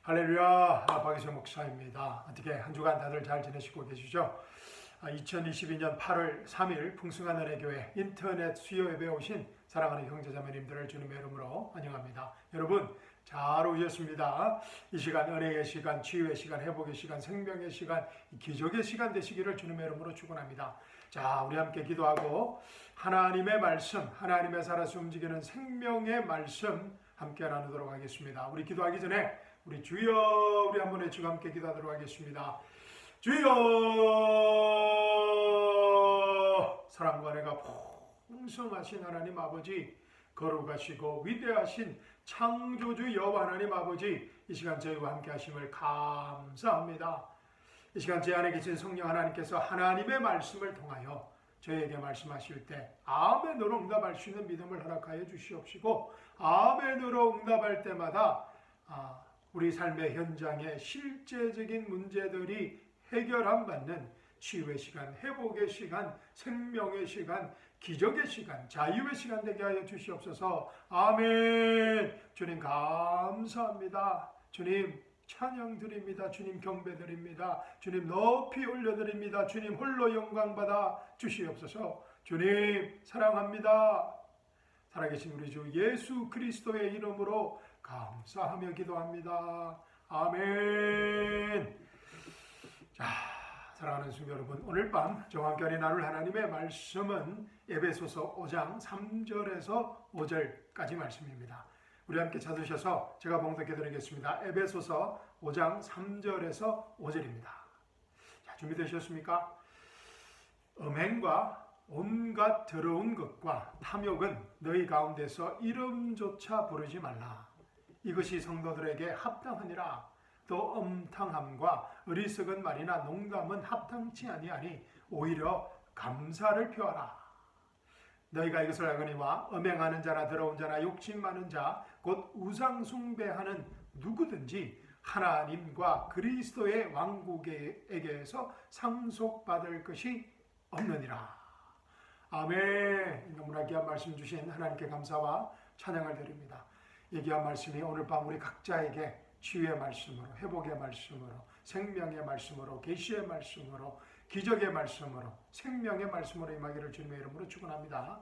할렐루야, 박이성 목사입니다. 어떻게 한 주간 다들 잘 지내시고 계시죠? 2022년 8월 3일 풍성한 은혜교회 인터넷 수요 예배에 오신 사랑하는 형제자매님들을 주님의 이름으로 환영합니다. 여러분 잘 오셨습니다. 이 시간 은혜의 시간, 치유의 시간, 회복의 시간, 생명의 시간, 기적의 시간 되시기를 주님의 이름으로 축원합니다. 자, 우리 함께 기도하고 하나님의 말씀, 하나님의 살아서 움직이는 생명의 말씀 함께 나누도록 하겠습니다. 우리 기도하기 전에 우리 주여, 우리 한번 외치고 함께 기도하도록 하겠습니다. 주여, 사랑과 은혜가 풍성하신 하나님 아버지, 거룩하시고 위대하신 창조주 여호와 하나님 아버지, 이 시간 저희와 함께 하심을 감사합니다. 이 시간 제 안에 계신 성령 하나님께서 하나님의 말씀을 통하여 저에게 말씀하실 때 아멘으로 응답할 수 있는 믿음을 허락하여 주시옵시고, 아멘으로 응답할 때마다 우리 삶의 현장에 실제적인 문제들이 해결함 받는 치유의 시간, 회복의 시간, 생명의 시간, 기적의 시간, 자유의 시간 되게 하여 주시옵소서. 아멘. 주님 감사합니다. 주님 찬양 드립니다. 주님 경배 드립니다. 주님 높이 올려드립니다. 주님 홀로 영광 받아 주시옵소서. 주님 사랑합니다. 살아계신 우리 주 예수 그리스도의 이름으로 감사하며 기도합니다. 아멘. 자, 사랑하는 성도 여러분, 오늘 밤 저와 함께 나눌 하나님의 말씀은 에베소서 5장 3절에서 5절까지 말씀입니다. 우리 함께 찾으셔서 제가 봉독해 드리겠습니다. 에베소서 5장 3절에서 5절입니다. 자, 준비되셨습니까? 음행과 온갖 더러운 것과 탐욕은 너희 가운데서 이름조차 부르지 말라. 이것이 성도들에게 합당하니라. 또 음탕함과 어리석은 말이나 농담은 합당치 아니하니 오히려 감사를 표하라. 너희가 이것을 알거니와 음행하는 자나 더러운 자나 욕심 많은 자 곧 우상 숭배하는 누구든지 하나님과 그리스도의 왕국에게서 상속받을 것이 없느니라. 아멘. 너무나 귀한 말씀 주신 하나님께 감사와 찬양을 드립니다. 이 귀한 말씀이 오늘 밤 우리 각자에게 치유의 말씀으로, 회복의 말씀으로, 생명의 말씀으로, 계시의 말씀으로, 기적의 말씀으로, 생명의 말씀으로 임하기를 주님의 이름으로 축원합니다.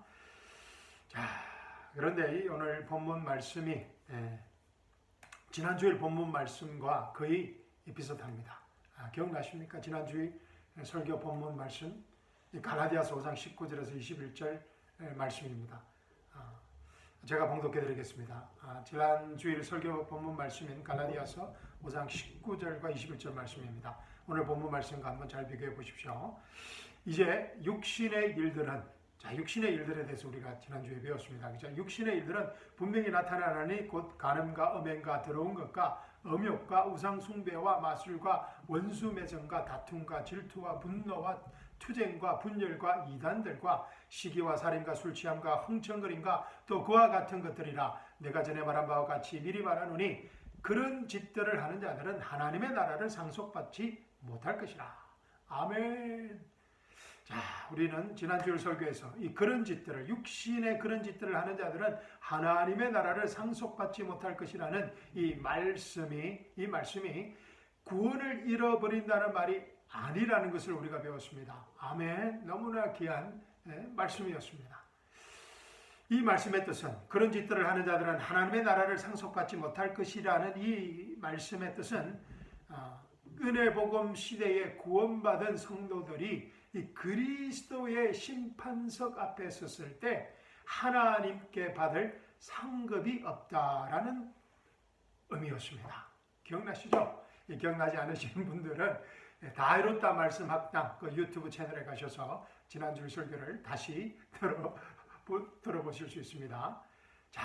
자, 그런데 이 오늘 본문 말씀이 지난주일 본문 말씀과 거의 비슷합니다. 기억나십니까? 지난주일 설교 본문 말씀 갈라디아서 5장 19절에서 21절 말씀입니다. 제가 봉독해 드리겠습니다. 지난주일 설교 본문 말씀인 갈라디아서 5장 19절과 21절 말씀입니다. 오늘 본문 말씀과 한번 잘 비교해 보십시오. 이제 육신의 일들은, 자, 육신의 일들에 대해서 우리가 지난주에 배웠습니다. 그죠? 육신의 일들은 분명히 나타나니 곧 간음과 음행과 더러운 것과 음욕과 우상 숭배와 마술과 원수 매정과 다툼과 질투와 분노와 투쟁과 분열과 이단들과 시기와 살인과 술 취함과 흥청거림과 또 그와 같은 것들이라. 내가 전에 말한 바와 같이 미리 말하노니 그런 짓들을 하는 자들은 하나님의 나라를 상속받지 못할 것이라. 아멘. 자, 우리는 지난주일 설교에서 이 그런 짓들을, 육신의 그런 짓들을 하는 자들은 하나님의 나라를 상속받지 못할 것이라는 이 말씀이 구원을 잃어버린다는 말이 아니라는 것을 우리가 배웠습니다. 아멘. 너무나 귀한 말씀이었습니다. 이 말씀의 뜻은, 그런 짓들을 하는 자들은 하나님의 나라를 상속받지 못할 것이라는 이 말씀의 뜻은 은혜복음 시대에 구원받은 성도들이 이 그리스도의 심판석 앞에 섰을 때 하나님께 받을 상급이 없다라는 의미였습니다. 기억나시죠? 기억나지 않으시는 분들은 다이로타 말씀 학당 그 유튜브 채널에 가셔서 지난주 설교를 다시 들어보실 수 있습니다. 자,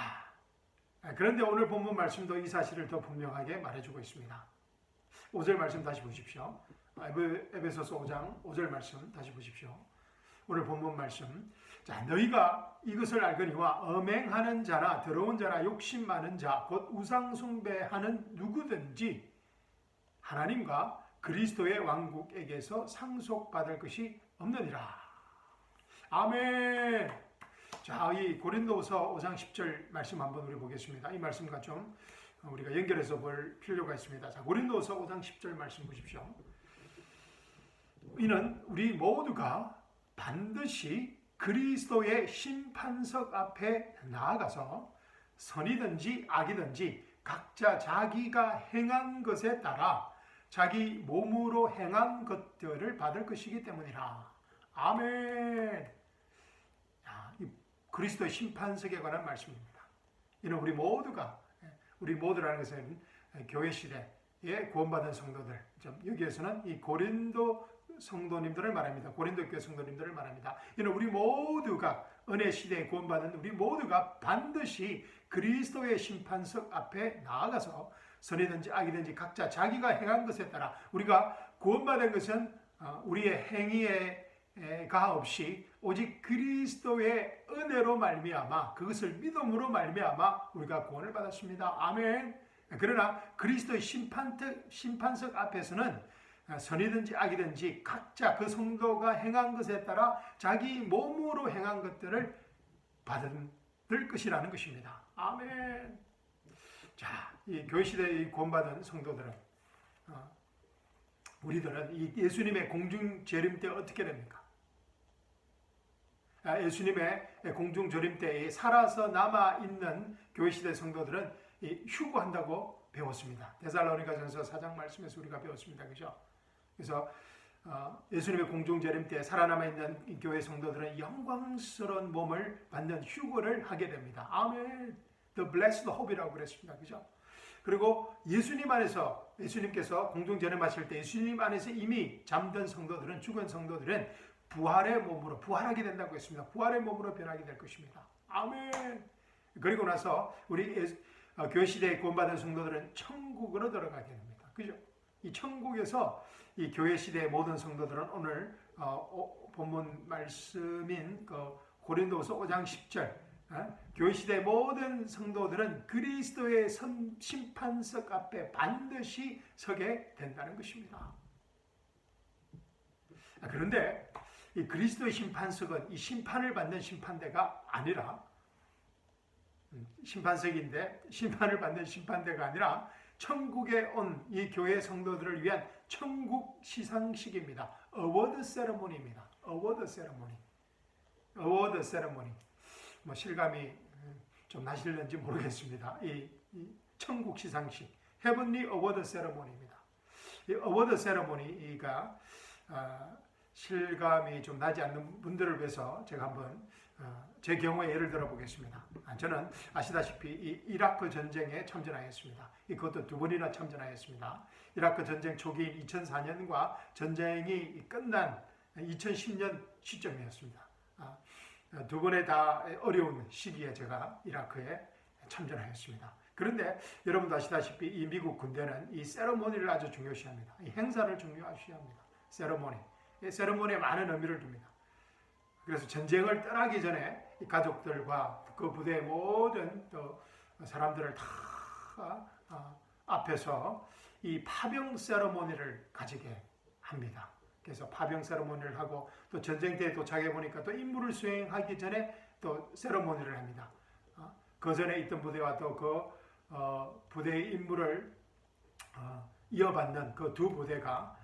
그런데 오늘 본문 말씀도 이 사실을 더 분명하게 말해주고 있습니다. 5절 말씀 다시 보십시오. 에베소서 5장 5절 말씀 다시 보십시오. 오늘 본문 말씀. 자, 너희가 이것을 알거니와 음행하는 자나 더러운 자나 욕심 많은 자 곧 우상 숭배하는 누구든지 하나님과 그리스도의 왕국에게서 상속받을 것이 없느니라. 아멘. 자, 이 고린도후서 5장 10절 말씀 한번 우리 보겠습니다. 이 말씀과 좀 우리가 연결해서 볼 필요가 있습니다. 자, 고린도서 5장 10절 말씀 보십시오. 이는 우리 모두가 반드시 그리스도의 심판석 앞에 나아가서 선이든지 악이든지 각자 자기가 행한 것에 따라 자기 몸으로 행한 것들을 받을 것이기 때문이라. 아멘. 이 그리스도의 심판석에 관한 말씀입니다. 이는 우리 모두라는 것은 교회 시대에 구원받은 성도들, 여기에서는 이 고린도 성도님들을 말합니다. 고린도 교회 성도님들을 말합니다. 이는 우리 모두가 은혜 시대에 구원받은 우리 모두가 반드시 그리스도의 심판석 앞에 나아가서 선이든지 악이든지 각자 자기가 행한 것에 따라, 우리가 구원받은 것은 우리의 행위가 없이 오직 그리스도의 은혜로 말미암아, 그것을 믿음으로 말미암아 우리가 구원을 받았습니다. 아멘. 그러나 그리스도의 심판석 앞에서는 선이든지 악이든지 각자 그 성도가 행한 것에 따라 자기 몸으로 행한 것들을 받을 것이라는 것입니다. 아멘. 자, 이 교회 시대의 구원받은 성도들은, 우리들은 이 예수님의 공중 재림 때 어떻게 됩니까? 예수님의 공중 재림 때에 살아서 남아 있는 교회 시대 성도들은 휴거한다고 배웠습니다. 데살로니가전서 4장 말씀에서 우리가 배웠습니다. 그죠? 그래서 예수님의 공중 재림 때 살아남아 있는 교회 성도들은 영광스러운 몸을 받는 휴거를 하게 됩니다. 아멘. The blessed hope이라고 그랬습니다. 그죠? 그리고 예수님께서 공중 재림하실 때 예수님 안에서 이미 잠든 성도들은, 죽은 성도들은 부활의 몸으로 부활하게 된다고 했습니다. 부활의 몸으로 변하게 될 것입니다. 아멘. 그리고 나서 우리 교회 시대에 구원받은 성도들은 천국으로 들어가게 됩니다. 그죠? 이 천국에서 이 교회 시대의 모든 성도들은 오늘 본문 말씀인 고린도서 5장 10절, 교회 시대의 모든 성도들은 그리스도의 심판석 앞에 반드시 서게 된다는 것입니다. 그런데 이 그리스도의 심판석은 이 심판을 받는 심판대가 아니라, 심판석인데 심판을 받는 심판대가 아니라 천국에 온 이 교회 성도들을 위한 천국 시상식입니다. 어워드 세레모니입니다. 어워드 세레모니. 뭐 실감이 좀 나실는지 모르겠습니다. 이 천국 시상식, 헤븐리 어워드 세레모니입니다. 이 어워드 세레모니가 실감이 좀 나지 않는 분들을 위해서 제가 한번 제 경우에 예를 들어 보겠습니다. 저는 아시다시피 이 이라크 전쟁에 참전하였습니다. 그것도 2번이나 참전하였습니다. 이라크 전쟁 초기인 2004년과 전쟁이 끝난 2010년 시점이었습니다. 2번에 다 어려운 시기에 제가 이라크에 참전하였습니다. 그런데 여러분도 아시다시피 이 미국 군대는 이 세레모니를 아주 중요시합니다. 이 행사를 중요시합니다. 세레모니에 많은 의미를 둡니다. 그래서 전쟁을 떠나기 전에 이 가족들과 그 부대의 모든 또 사람들을 다 앞에서 이 파병 세레모니를 가지게 합니다. 그래서 파병 세레모니를 하고, 또 전쟁터에 도착해 보니까 또 임무를 수행하기 전에 또 세레모니를 합니다. 그 전에 있던 부대와 또 그 부대의 임무를 이어받는 그 두 부대가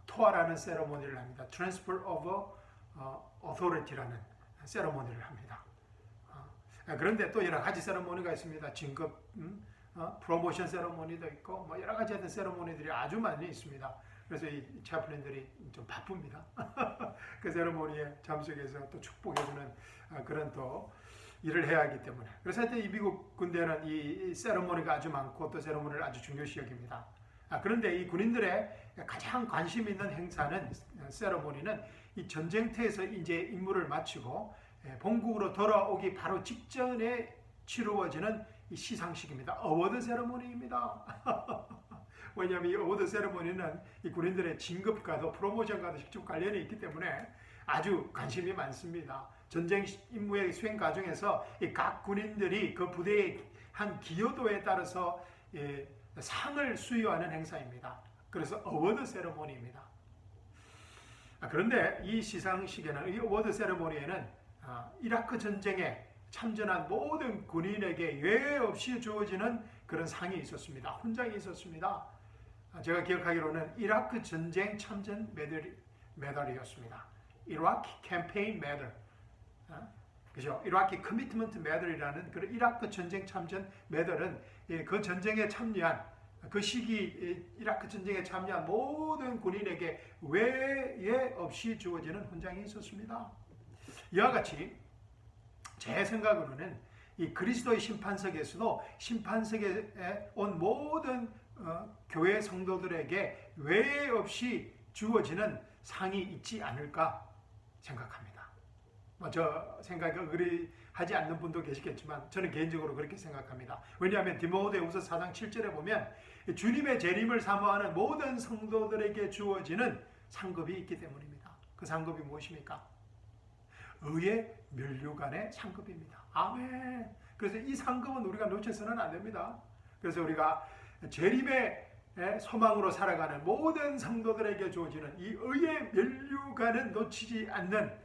토하라는 세레모니를 합니다. Transfer of Authority라는 세레모니를 합니다. 그런데 또 여러 가지 세레모니가 있습니다. 진급, 프로모션 세레모니도 있고, 뭐 여러 가지 세레모니들이 아주 많이 있습니다. 그래서 이 차플린들이 좀 바쁩니다. 그 세레모니에 참석해서 또 축복해주는 그런 또 일을 해야 하기 때문에. 그래서 하여튼 이 미국 군대는 이 세레모니가 아주 많고 또 세레모니를 아주 중요시 여깁니다. 그런데 이 군인들의 가장 관심 있는 행사는, 세레모니는 이 전쟁터에서 이제 임무를 마치고 본국으로 돌아오기 바로 직전에 치루어지는 이 시상식입니다. 어워드 세레모니입니다. 왜냐하면 이 어워드 세레모니는 이 군인들의 진급과도 프로모션과도 직접 관련이 있기 때문에 아주 관심이 많습니다. 전쟁 임무의 수행 과정에서 이 각 군인들이 그 부대의 한 기여도에 따라서 상을 수여하는 행사입니다. 그래서 어워드 세레모니입니다. 그런데 이 시상식에는, 이 어워드 세레모니에는 이라크 전쟁에 참전한 모든 군인에게 예외 없이 주어지는 그런 상이 있었습니다. 훈장이 있었습니다. 제가 기억하기로는 이라크 전쟁 참전 메달이었습니다. 이라크 캠페인 메달, 그죠? 이라크 커미트먼트 메달이라는 그 이라크 전쟁 참전 메달은 그 전쟁에 참여한 그 시기 이라크 전쟁에 참여한 모든 군인에게 외에 없이 주어지는 훈장이 있었습니다. 이와 같이 제 생각으로는 이 그리스도의 심판석에서도 심판석에 온 모든 교회 성도들에게 외에 없이 주어지는 상이 있지 않을까 생각합니다. 저 생각에 의리하지 않는 분도 계시겠지만 저는 개인적으로 그렇게 생각합니다. 왜냐하면 디모데후서 4장 7절에 보면 주님의 재림을 사모하는 모든 성도들에게 주어지는 상급이 있기 때문입니다. 그 상급이 무엇입니까? 의의 면류관의 상급입니다. 아멘. 그래서 이 상급은 우리가 놓쳐서는 안 됩니다. 그래서 우리가 재림의 소망으로 살아가는 모든 성도들에게 주어지는 이 의의 면류관은 놓치지 않는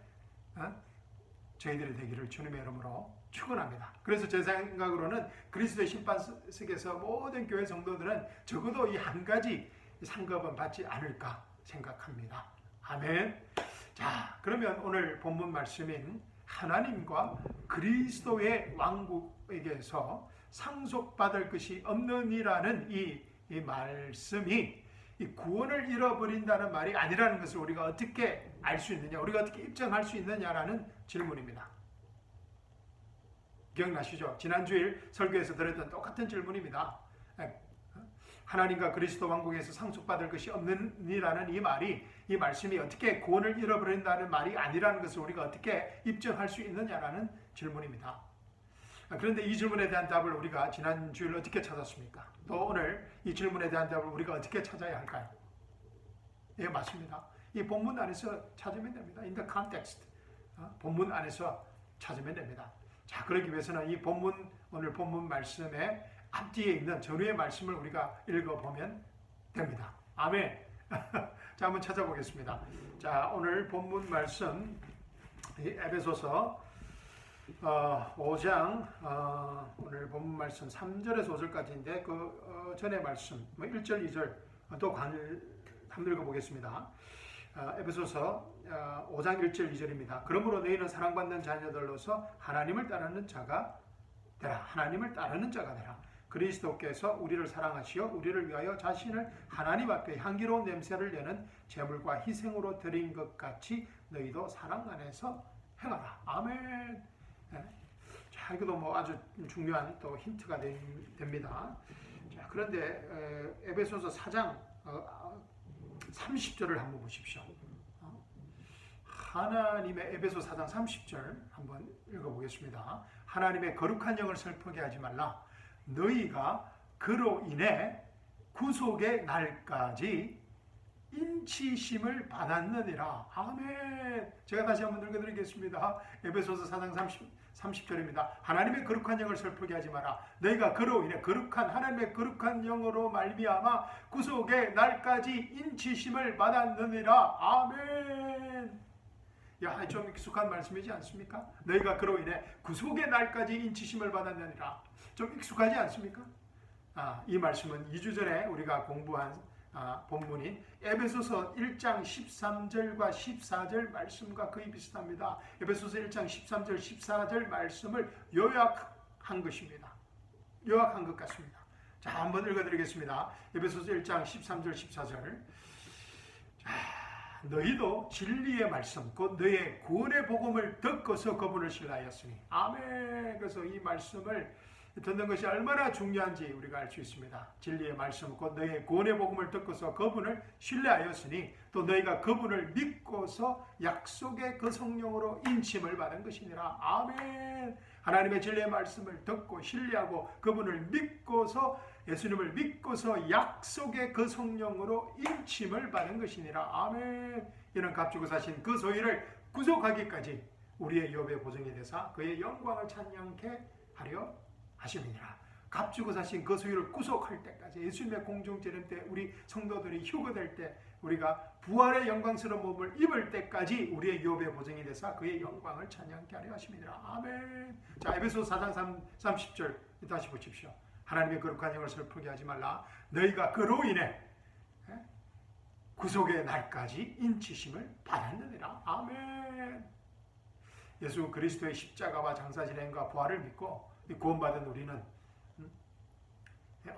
저희들이 되기를 주님의 이름으로 축원합니다. 그래서 제 생각으로는 그리스도의 심판석에서 모든 교회 성도들은 적어도 이 한 가지 상급은 받지 않을까 생각합니다. 아멘. 자, 그러면 오늘 본문 말씀인 하나님과 그리스도의 왕국에게서 상속받을 것이 없느니라는 이 말씀이 이 구원을 잃어버린다는 말이 아니라는 것을 우리가 어떻게 알 수 있느냐, 우리가 어떻게 입증할 수 있느냐라는 질문입니다. 기억나시죠? 지난주일 설교에서 드렸던 똑같은 질문입니다. 하나님과 그리스도 왕국에서 상속받을 것이 없느니라는 이 말씀이 어떻게 구원을 잃어버린다는 말이 아니라는 것을 우리가 어떻게 입증할 수 있느냐라는 질문입니다. 그런데 이 질문에 대한 답을 우리가 지난주일 어떻게 찾았습니까? 또 오늘 이 질문에 대한 답을 우리가 어떻게 찾아야 할까요? 예, 맞습니다. 이 본문 안에서 찾으면 됩니다. In the context. 본문 안에서 찾으면 됩니다. 자, 그러기 위해서는 이 본문, 오늘 본문 말씀의 앞뒤에 있는 전후의 말씀을 우리가 읽어보면 됩니다. 아멘. 자, 한번 찾아보겠습니다. 자, 오늘 본문 말씀, 에베소서 5장, 오늘 본문 말씀 3절에서 5절까지인데, 그 전의 말씀, 1절, 2절, 또 한번 읽어보겠습니다. 에베소서 5장 1절 2절입니다. 그러므로 너희는 사랑받는 자녀들로서 하나님을 따르는 자가 되라. 하나님을 따르는 자가 되라. 그리스도께서 우리를 사랑하시어 우리를 위하여 자신을 하나님 앞에 향기로운 냄새를 내는 제물과 희생으로 드린 것 같이 너희도 사랑 안에서 행하라. 아멘. 자, 이것도 뭐 아주 중요한 또 힌트가 됩니다. 자, 그런데 에베소서 4장 30절을 한번 보십시오. 하나님의 에베소 4장 30절 한번 읽어보겠습니다. 하나님의 거룩한 영을 슬프게 하지 말라. 너희가 그로 인해 구속의 날까지 인치심을 받았느니라. 아멘. 제가 다시 한번 읽어드리겠습니다. 에베소서 4장 30절입니다. 하나님의 거룩한 영을 슬프게 하지 마라. 너희가 그로 인해 하나님의 거룩한 영으로 말미암아 구속의 날까지 인치심을 받았느니라. 아멘. 야, 좀 익숙한 말씀이지 않습니까? 너희가 그로 인해 구속의 날까지 인치심을 받았느니라. 좀 익숙하지 않습니까? 이 말씀은 2주 전에 우리가 공부한 본문인 에베소서 1장 13절과 14절 말씀과 거의 비슷합니다. 에베소서 1장 13절 14절 말씀을 요약한 것입니다. 요약한 것 같습니다. 자, 한번 읽어드리겠습니다. 에베소서 1장 13절 14절. 너희도 진리의 말씀 곧 너의 구원의 복음을 듣고서 그분을 신뢰하였으니. 아멘. 그래서 이 말씀을 듣는 것이 얼마나 중요한지 우리가 알 수 있습니다. 진리의 말씀 곧 너의 구원의 복음을 듣고서 그분을 신뢰하였으니 또 너희가 그분을 믿고서 약속의 그 성령으로 인침을 받은 것이니라. 아멘. 하나님의 진리의 말씀을 듣고 신뢰하고 그분을 믿고서 예수님을 믿고서 약속의 그 성령으로 인침을 받은 것이니라. 아멘. 이는 값주고 사신 그 소유를 구속하기까지 우리의 욥의 보증이 되사 그의 영광을 찬양케 하려 하심이니라. 값주고 사신 그 소유를 구속할 때까지, 예수님의 공중재림 때, 우리 성도들이 휴거될 때, 우리가 부활의 영광스러운 몸을 입을 때까지 우리의 욥의 보증이 되사 그의 영광을 찬양케 하려 하심이니라. 아멘. 자, 에베소 4장 30절 다시 보십시오. 하나님의 거룩한 영을 슬프게 하지 말라. 너희가 그로 인해 구속의 날까지 인치심을 받았느니라. 아멘. 예수 그리스도의 십자가와 장사 진행과 부활을 믿고 구원받은 우리는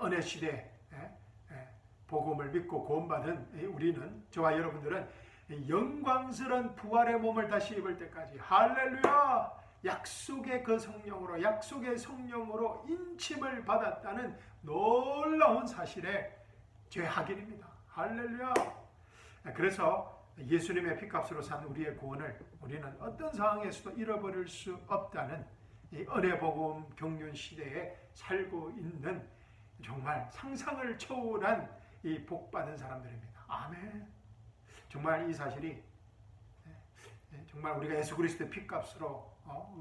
은혜 시대 복음을 믿고 구원받은 우리는, 저와 여러분들은 영광스러운 부활의 몸을 다시 입을 때까지, 할렐루야, 약속의 그 성령으로, 약속의 성령으로 인침을 받았다는 놀라운 사실의 죄악인입니다. 할렐루야. 그래서 예수님의 피값으로 산 우리의 구원을 우리는 어떤 상황에서도 잃어버릴 수 없다는 이 은혜 복음 경륜 시대에 살고 있는 정말 상상을 초월한 이 복받은 사람들입니다. 아멘. 정말 이 사실이 정말 우리가 예수 그리스도의 피값으로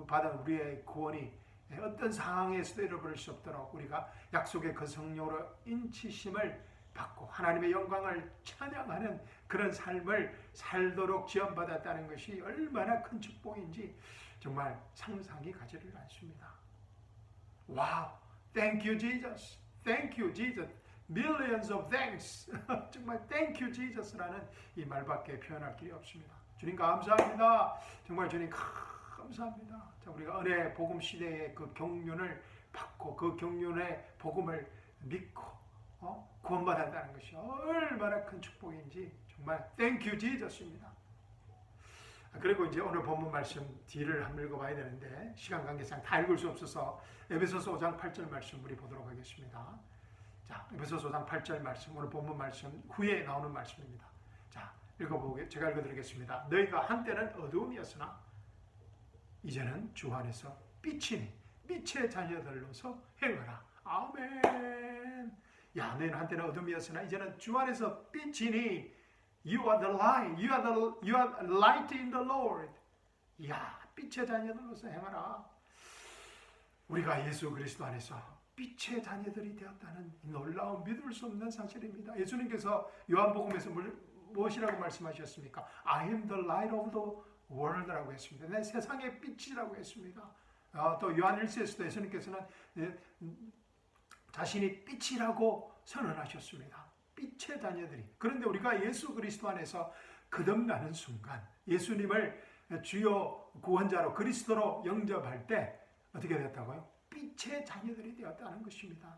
받은 우리의 구원이 어떤 상황에서도 잃어버릴 수 없도록 우리가 약속의 그 성령으로 인치심을 받고 하나님의 영광을 찬양하는 그런 삶을 살도록 지원받았다는 것이 얼마나 큰 축복인지 정말 상상이 가지를 않습니다. 와우, thank you Jesus, thank you Jesus, millions of thanks. 정말 thank you Jesus라는 이 말밖에 표현할 길이 없습니다. 주님 감사합니다. 정말 주님 감사합니다. 자, 우리가 은혜 복음 시대의 그 경륜을 받고 그 경륜의 복음을 믿고 구원받았다는 것이 얼마나 큰 축복인지 정말 thank you Jesus입니다. 그리고 이제 오늘 본문 말씀 뒤를 한번 읽어봐야 되는데 시간 관계상 다 읽을 수 없어서 에베소서 5장 8절 말씀 우리 보도록 하겠습니다. 자, 에베소서 5장 8절 말씀, 오늘 본문 말씀 후에 나오는 말씀입니다. 자, 제가 읽어드리겠습니다. 너희가 한때는 어두움이었으나 이제는 주 안에서 빛이니 빛의 자녀들로서 행하라. 아멘. 야, 너희는 한때는 어둠이었으나 이제는 주 안에서 빛이니 You are the light. You are light in the Lord. 야, 빛의 자녀들로서 행하라. 우리가 예수 그리스도 안에서 빛의 자녀들이 되었다는 놀라운 믿을 수 없는 사실입니다. 예수님께서 요한복음에서 무엇이라고 말씀하셨습니까? I am the light of the world라고 했습니다. 내 세상의 빛이라고 했습니다. 또 요한 1서에서도 예수님께서는 자신이 빛이라고 선언하셨습니다. 빛의 자녀들이. 그런데 우리가 예수 그리스도 안에서 거듭나는 순간 예수님을 주요 구원자로 그리스도로 영접할 때 어떻게 됐다고요? 빛의 자녀들이 되었다는 것입니다.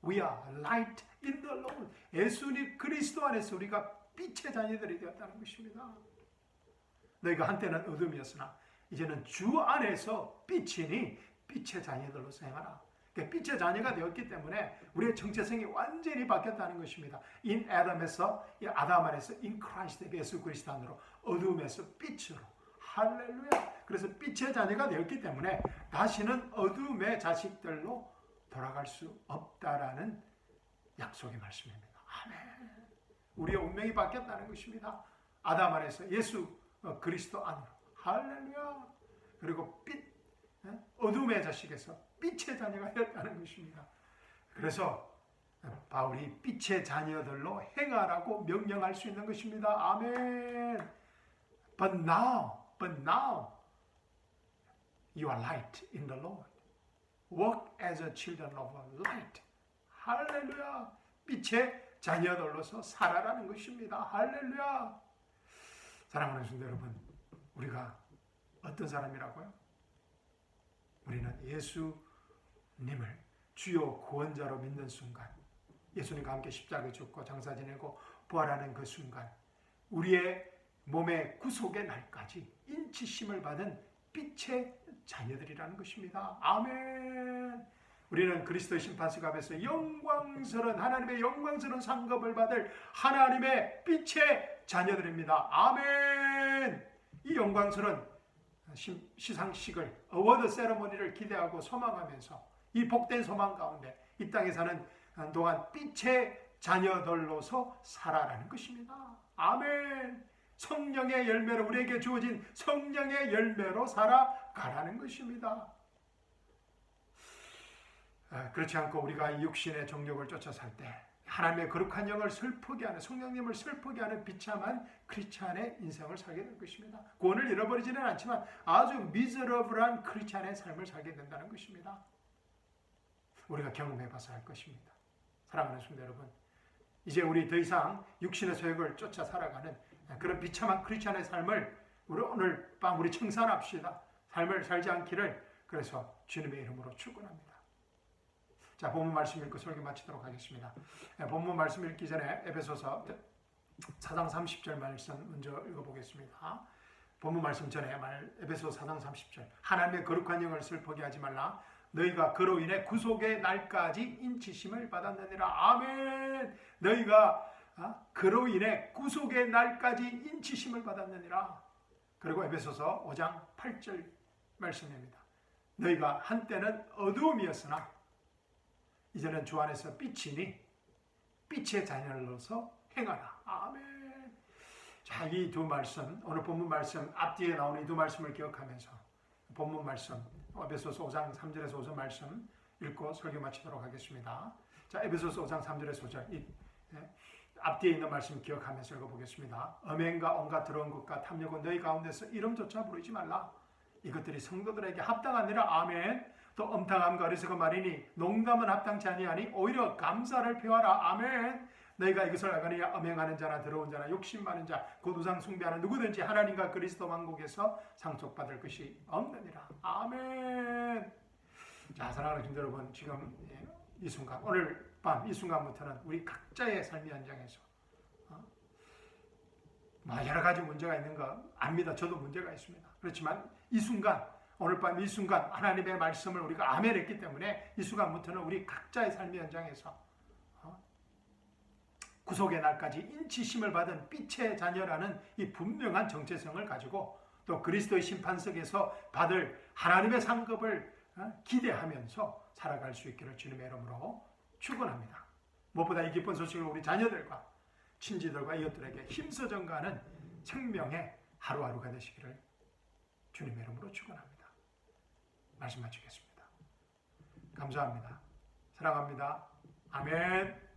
We are light in the Lord. 예수님 그리스도 안에서 우리가 빛의 자녀들이 되었다는 것입니다. 너희가 한때는 어둠이었으나 이제는 주 안에서 빛이니 빛의 자녀들로서 행하라. 빛의 자녀가 되었기 때문에 우리의 정체성이 완전히 바뀌었다는 것입니다. In Adam에서, 아담 안에서 in Christ, 예수 그리스도 안으로, 어둠에서 빛으로. 할렐루야. 그래서 빛의 자녀가 되었기 때문에 다시는 어둠의 자식들로 돌아갈 수 없다라는 약속의 말씀입니다. 아멘. 우리의 운명이 바뀌었다는 것입니다. 아담 안에서 예수 그리스도 안으로. 할렐루야. 그리고 어둠의 자식에서 빛의 자녀가 되었다는 것입니다. 그래서 바울이 빛의 자녀들로 행하라고 명령할 수 있는 것입니다. 아멘. But now, you are light in the Lord. Walk as a children of light. 할렐루야. 빛의 자녀들로서 살아라는 것입니다. 할렐루야. 사랑하는 성도 여러분, 우리가 어떤 사람이라고요? 우리는 예수님을 주요 구원자로 믿는 순간, 예수님과 함께 십자가에 죽고 장사 지내고 부활하는 그 순간, 우리의 몸의 구속의 날까지 인치심을 받은 빛의 자녀들이라는 것입니다. 아멘. 우리는 그리스도의 심판석 앞에서 영광스러운, 하나님의 영광스러운 상급을 받을 하나님의 빛의 자녀들입니다. 아멘. 이 영광스러운 시상식을, 어워드 세레머니를 기대하고 소망하면서 이 복된 소망 가운데 이 땅에 사는 동안 빛의 자녀들로서 살아라는 것입니다. 아멘. 성령의 열매로, 우리에게 주어진 성령의 열매로 살아가라는 것입니다. 그렇지 않고 우리가 육신의 정욕을 쫓아 살 때 하나님의 거룩한 영을 슬프게 하는, 성령님을 슬프게 하는 비참한 크리스찬의 인생을 살게 될 것입니다. 구원을 잃어버리지는 않지만 아주 미저러블한 크리스찬의 삶을 살게 된다는 것입니다. 우리가 경험해 봐서 할 것입니다. 사랑하는 성도 여러분, 이제 우리 더 이상 육신의 소욕을 쫓아 살아가는 그런 비참한 크리스찬의 삶을 우리 오늘 밤 우리 청산합시다. 삶을 살지 않기를 그래서 주님의 이름으로 축원합니다. 자, 본문 말씀 읽고 설교 마치도록 하겠습니다. 본문 말씀 읽기 전에 에베소서 4장 30절 말씀 먼저 읽어보겠습니다. 본문 말씀 전에 에베소 4장 30절 하나님의 거룩한 영을 슬프게 하지 말라. 너희가 그로 인해 구속의 날까지 인치심을 받았느니라. 아멘. 너희가 그로 인해 구속의 날까지 인치심을 받았느니라. 그리고 에베소서 5장 8절 말씀입니다. 너희가 한때는 어두움이었으나 이제는 주 안에서 빛이니 빛의 자녀로서 행하라. 아멘. 자, 이 두 말씀, 오늘 본문 말씀 앞뒤에 나오는 이 두 말씀을 기억하면서 본문 말씀 에베소서 5장 3절에서 5절 말씀 읽고 설교 마치도록 하겠습니다. 자, 에베소서 5장 3절에서 5절 앞뒤에 있는 말씀 기억하면서 읽어보겠습니다. 음행과 온갖 더러운 것과 탐욕은 너희 가운데서 이름조차 부르지 말라. 이것들이 성도들에게 합당하니라. 아멘. 또 엄탕함과 어리석은 말이니 농담은 합당치 아니하니 오히려 감사를 표하라. 아멘. 너희가 이것을 알거니와 음행하는 자나 더러운 자나 욕심 많은 자 곧 우상 숭배하는 누구든지 하나님과 그리스도 왕국에서 상속받을 것이 없느니라. 아멘. 자, 사랑하는 성도 여러분, 지금 이 순간 오늘 밤 이 순간부터는 우리 각자의 삶의 현장에서 여러 가지 문제가 있는 거 압니다. 저도 문제가 있습니다. 그렇지만 이 순간 오늘 밤 이 순간 하나님의 말씀을 우리가 아멘했기 때문에 이 순간부터는 우리 각자의 삶의 현장에서 구속의 날까지 인치심을 받은 빛의 자녀라는 이 분명한 정체성을 가지고 또 그리스도의 심판석에서 받을 하나님의 상급을 기대하면서 살아갈 수 있기를 주님의 이름으로 축원합니다. 무엇보다 이 기쁜 소식을 우리 자녀들과 친지들과 이웃들에게 힘써 전가하는 생명의 하루하루가 되시기를 주님의 이름으로 축원합니다. 말씀 마치겠습니다. 감사합니다. 사랑합니다. 아멘.